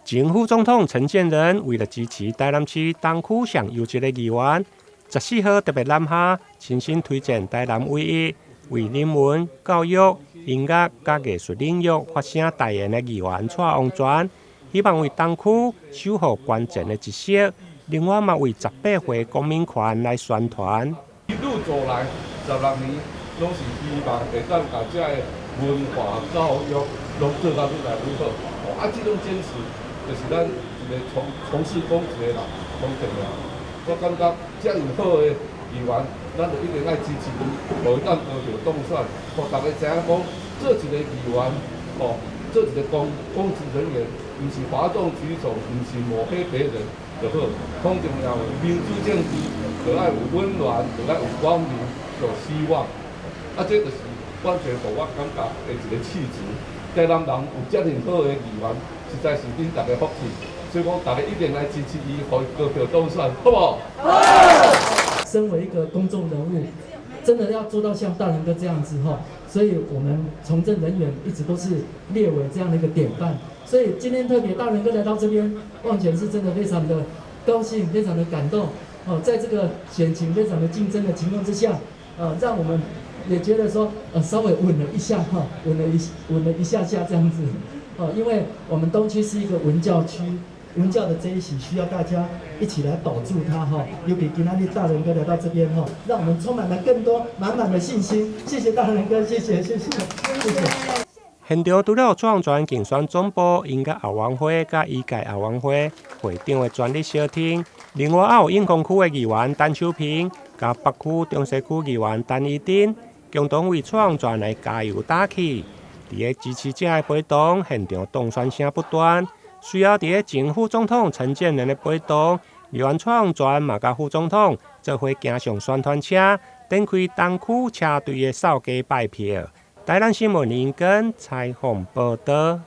前副总统陈建仁为了支持台南市东区上优质的议员，14号特别南下，亲身推荐台南唯一为人文、教育、音乐甲艺术领域发声代言的议员蔡王全，希望为东区守护关键的一色。另外嘛，为18岁公民权来宣传。一路走来16年，拢是希望会当把这个文化教育拢做到愈来愈好。这种坚持就是咱一个从事公职的人很重要。我感觉这样好的议员，咱就一定要支持伊，无当高票当选，互大家知影讲，做一个议员，做一个公职人员，毋是哗众取宠，毋是抹黑别人就好。更重要的，民主政治就要有温暖，就要有光明，有希望。这就是完全互我感觉的一个气质。台南人有遮尔好的议员，实在是恁大家福气。所以讲，大家一定来支持伊，互伊高票当选，好不好？好。身为一个公众人物，真的要做到像大仁哥这样子哈，所以我们从政人员一直都是列为这样的一个典范。所以今天特别大仁哥来到这边，望全是真的非常的高兴，非常的感动。在这个选情非常的竞争的情况之下，让我们也觉得说，稍微稳了一下哈，稳了一下这样子。因为我们东区是一个文教区。文教的这一席需要大家一起来保住它哈，尤其今天大仁哥来到这边哈，让我们充满了更多满满的信心。谢谢大仁哥，谢谢。现场除了蔡王全竞选总部、音乐后援会甲医界后援会会长的专利小厅，另外还有永康区的议员陈秀平，甲北区、中西区议员陈怡珍，共同为蔡王全来加油打气。伫个支持者的陪同，现场动员声不断。随后，伫个前副总统陈建仁的陪同，议员蔡王全嘛甲副总统做伙行上宣传车，展开东区车队的扫街拜票。台南新闻林根采访报道。